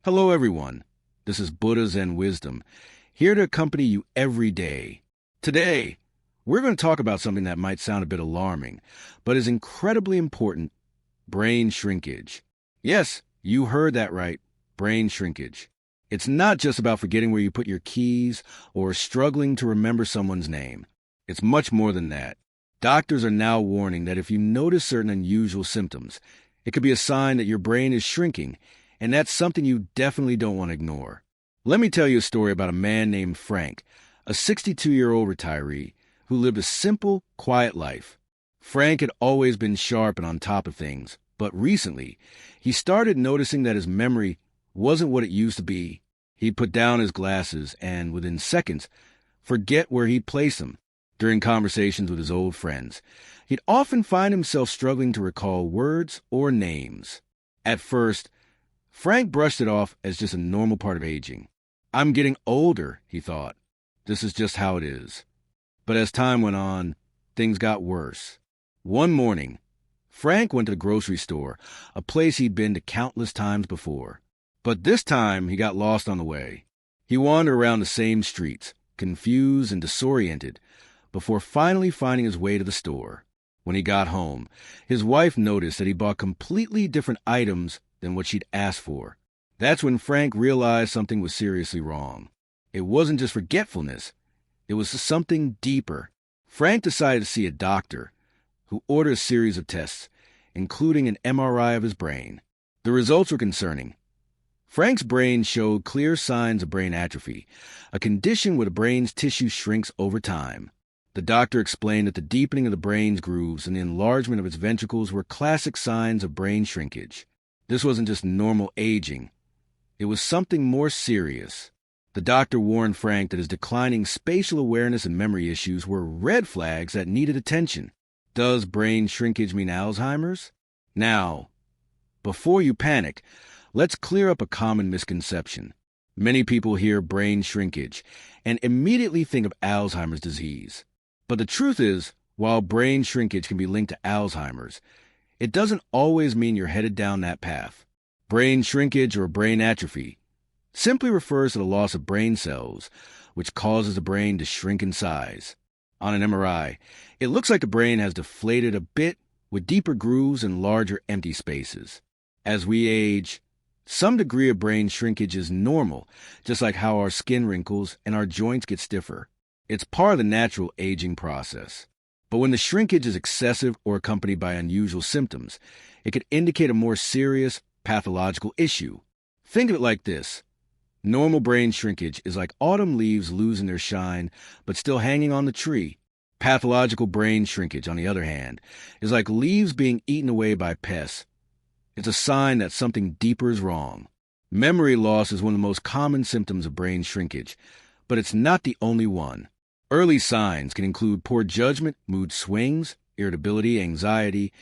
Hello, everyone. This is Buddha Zen Wisdom, here to accompany you every day. Today, we're going to talk about something that might sound a bit alarming, but is incredibly important: brain shrinkage. Yes, you heard that right, brain shrinkage. It's not just about forgetting where you put your keys or struggling to remember someone's name. It's much more than that. Doctors are now warning that if you notice certain unusual symptoms, it could be a sign that your brain is shrinking, and that's something you definitely don't want to ignore. Let me tell you a story about a man named Frank, a 62-year-old retiree who lived a simple, quiet life. Frank had always been sharp and on top of things, but recently, he started noticing that his memory wasn't what it used to be. He'd put down his glasses and, within seconds, forget where he'd placed them. During conversations with his old friends, he'd often find himself struggling to recall words or names. At first, Frank brushed it off as just a normal part of aging. "I'm getting older," he thought. "This is just how it is." But as time went on, things got worse. One morning, Frank went to the grocery store, a place he'd been to countless times before. But this time, he got lost on the way. He wandered around the same streets, confused and disoriented, before finally finding his way to the store. When he got home, his wife noticed that he bought completely different items than what she'd asked for. That's when Frank realized something was seriously wrong. It wasn't just forgetfulness. It was something deeper. Frank decided to see a doctor, who ordered a series of tests, including an MRI of his brain. The results were concerning. Frank's brain showed clear signs of brain atrophy, a condition where the brain's tissue shrinks over time. The doctor explained that the deepening of the brain's grooves and the enlargement of its ventricles were classic signs of brain shrinkage. This wasn't just normal aging. It was something more serious. The doctor warned Frank that his declining spatial awareness and memory issues were red flags that needed attention. Does brain shrinkage mean Alzheimer's? Now, before you panic, let's clear up a common misconception. Many people hear brain shrinkage and immediately think of Alzheimer's disease. But the truth is, while brain shrinkage can be linked to Alzheimer's, it doesn't always mean you're headed down that path. Brain shrinkage, or brain atrophy, simply refers to the loss of brain cells, which causes the brain to shrink in size. On an MRI, it looks like the brain has deflated a bit, with deeper grooves and larger empty spaces. As we age, some degree of brain shrinkage is normal, just like how our skin wrinkles and our joints get stiffer. It's part of the natural aging process. But when the shrinkage is excessive or accompanied by unusual symptoms, it could indicate a more serious pathological issue. Think of it like this. Normal brain shrinkage is like autumn leaves losing their shine but still hanging on the tree. Pathological brain shrinkage, on the other hand, is like leaves being eaten away by pests. It's a sign that something deeper is wrong. Memory loss is one of the most common symptoms of brain shrinkage, but it's not the only one. Early signs can include poor judgment, mood swings, irritability, anxiety,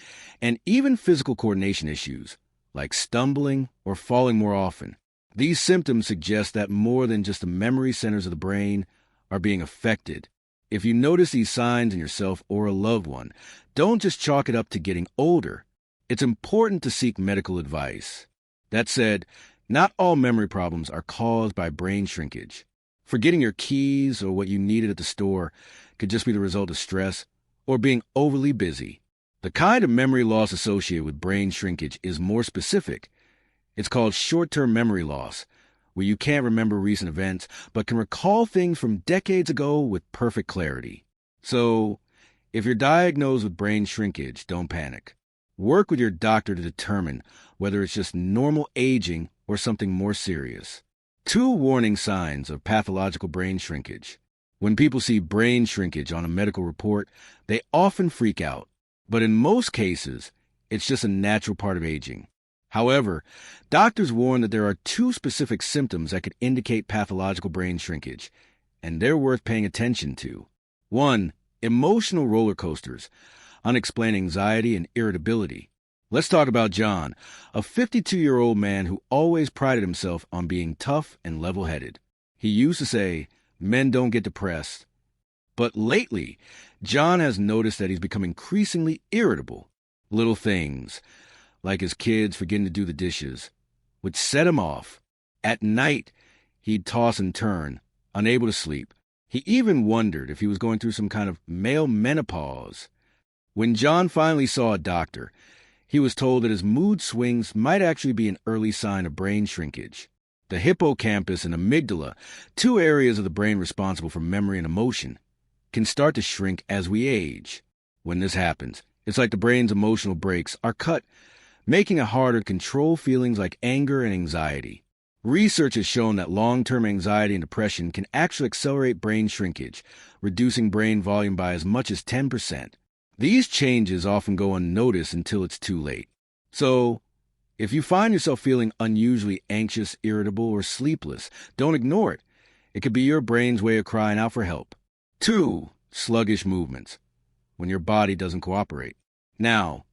and even physical coordination issues, like stumbling or falling more often. These symptoms suggest that more than just the memory centers of the brain are being affected. If you notice these signs in yourself or a loved one, don't just chalk it up to getting older. It's important to seek medical advice. That said, not all memory problems are caused by brain shrinkage. Forgetting your keys or what you needed at the store could just be the result of stress or being overly busy. The kind of memory loss associated with brain shrinkage is more specific. It's called short-term memory loss, where you can't remember recent events but can recall things from decades ago with perfect clarity. So, if you're diagnosed with brain shrinkage, don't panic. Work with your doctor to determine whether it's just normal aging or something more serious. 2 warning signs of pathological brain shrinkage. When people see brain shrinkage on a medical report, they often freak out. But in most cases, it's just a natural part of aging. However, doctors warn that there are 2 specific symptoms that could indicate pathological brain shrinkage, and they're worth paying attention to. 1. Emotional roller coasters, unexplained anxiety and irritability. Let's talk about John, a 52-year-old man who always prided himself on being tough and level-headed. He used to say, "Men don't get depressed." But lately, John has noticed that he's become increasingly irritable. Little things, like his kids forgetting to do the dishes, would set him off. At night, he'd toss and turn, unable to sleep. He even wondered if he was going through some kind of male menopause. When John finally saw a doctor, he was told that his mood swings might actually be an early sign of brain shrinkage. The hippocampus and amygdala, two areas of the brain responsible for memory and emotion, can start to shrink as we age. When this happens, it's like the brain's emotional brakes are cut, making it harder to control feelings like anger and anxiety. Research has shown that long-term anxiety and depression can actually accelerate brain shrinkage, reducing brain volume by as much as 10%. These changes often go unnoticed until it's too late. So, if you find yourself feeling unusually anxious, irritable, or sleepless, don't ignore it. It could be your brain's way of crying out for help. 2. Sluggish movements, when your body doesn't cooperate. Now,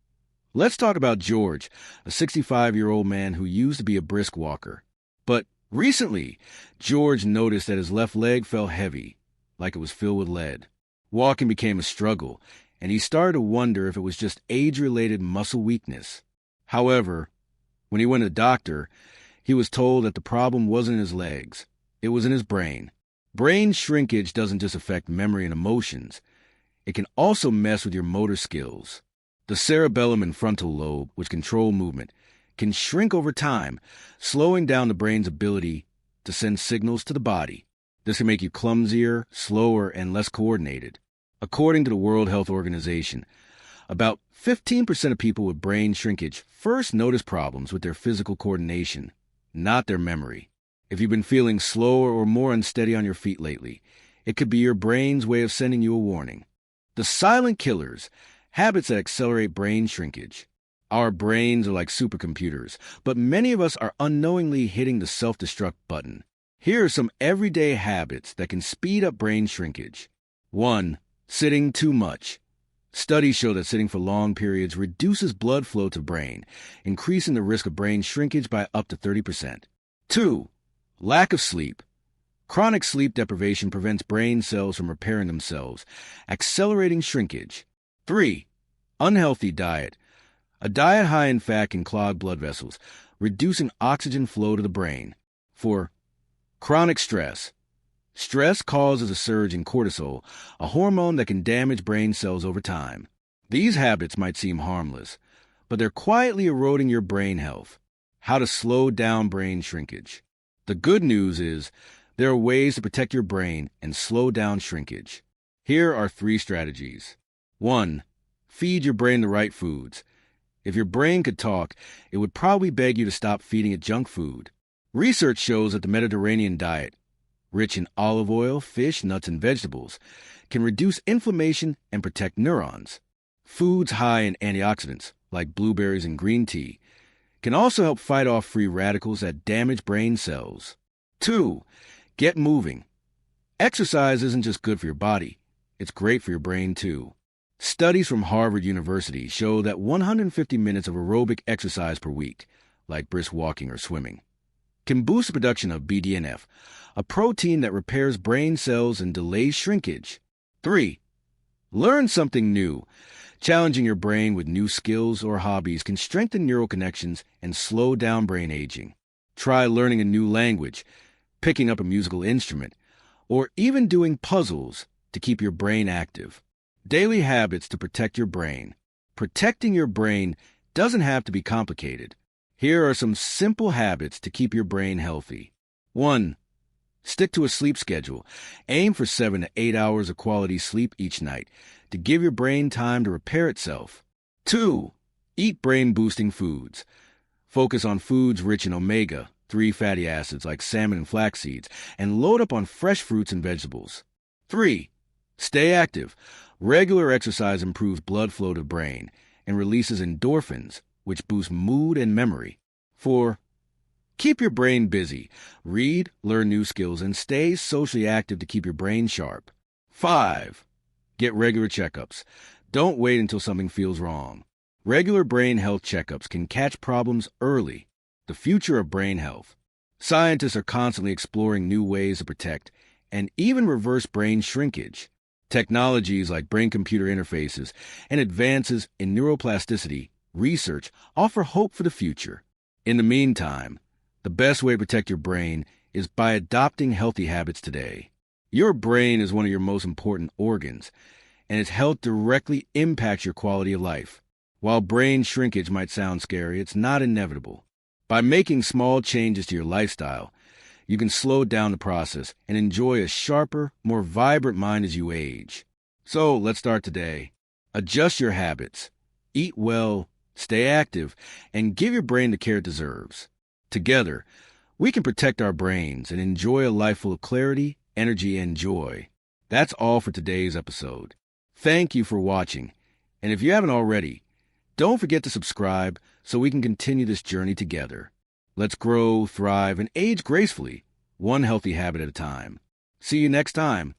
let's talk about George, a 65-year-old man who used to be a brisk walker. But recently, George noticed that his left leg felt heavy, like it was filled with lead. Walking became a struggle, and he started to wonder if it was just age-related muscle weakness. However, when he went to the doctor, he was told that the problem wasn't in his legs. It was in his brain. Brain shrinkage doesn't just affect memory and emotions. It can also mess with your motor skills. The cerebellum and frontal lobe, which control movement, can shrink over time, slowing down the brain's ability to send signals to the body. This can make you clumsier, slower, and less coordinated. According to the World Health Organization, about 15% of people with brain shrinkage first notice problems with their physical coordination, not their memory. If you've been feeling slower or more unsteady on your feet lately, it could be your brain's way of sending you a warning. The silent killers, habits that accelerate brain shrinkage. Our brains are like supercomputers, but many of us are unknowingly hitting the self-destruct button. Here are some everyday habits that can speed up brain shrinkage. 1. Sitting too much. Studies show that sitting for long periods reduces blood flow to the brain, increasing the risk of brain shrinkage by up to 30%. 2. Lack of sleep. Chronic sleep deprivation prevents brain cells from repairing themselves, accelerating shrinkage. 3. Unhealthy diet. A diet high in fat can clog blood vessels, reducing oxygen flow to the brain. 4. Chronic stress. Stress causes a surge in cortisol, a hormone that can damage brain cells over time. These habits might seem harmless, but they're quietly eroding your brain health. How to slow down brain shrinkage. The good news is there are ways to protect your brain and slow down shrinkage. Here are 3 strategies. 1. Feed your brain the right foods. If your brain could talk, it would probably beg you to stop feeding it junk food. Research shows that the Mediterranean diet, rich in olive oil, fish, nuts, and vegetables, can reduce inflammation and protect neurons. Foods high in antioxidants, like blueberries and green tea, can also help fight off free radicals that damage brain cells. 2. Get moving. Exercise isn't just good for your body, it's great for your brain too. Studies from Harvard University show that 150 minutes of aerobic exercise per week, like brisk walking or swimming, can boost the production of BDNF, a protein that repairs brain cells and delays shrinkage. 3. Learn something new. Challenging your brain with new skills or hobbies can strengthen neural connections and slow down brain aging. Try learning a new language, picking up a musical instrument, or even doing puzzles to keep your brain active. Daily habits to protect your brain. Protecting your brain doesn't have to be complicated. Here are some simple habits to keep your brain healthy. 1. Stick to a sleep schedule. Aim for 7 to 8 hours of quality sleep each night to give your brain time to repair itself. 2. Eat brain-boosting foods. Focus on foods rich in omega-3 fatty acids like salmon and flax seeds, and load up on fresh fruits and vegetables. 3. Stay active. Regular exercise improves blood flow to the brain and releases endorphins, which boost mood and memory. 4. Keep your brain busy. Read, learn new skills, and stay socially active to keep your brain sharp. 5. Get regular checkups. Don't wait until something feels wrong. Regular brain health checkups can catch problems early. The future of brain health. Scientists are constantly exploring new ways to protect and even reverse brain shrinkage. Technologies like brain-computer interfaces and advances in neuroplasticity research offer hope for the future. In the meantime, The best way to protect your brain is by adopting healthy habits today. Your brain is one of your most important organs, and its health directly impacts your quality of life. While brain shrinkage might sound scary, it's not inevitable. By making small changes to your lifestyle, you can slow down the process and enjoy a sharper, more vibrant mind as you age. So let's start today. Adjust your habits. Eat well, stay active, and give your brain the care it deserves. Together, we can protect our brains and enjoy a life full of clarity, energy, and joy. That's all for today's episode. Thank you for watching. And if you haven't already, don't forget to subscribe so we can continue this journey together. Let's grow, thrive, and age gracefully, one healthy habit at a time. See you next time.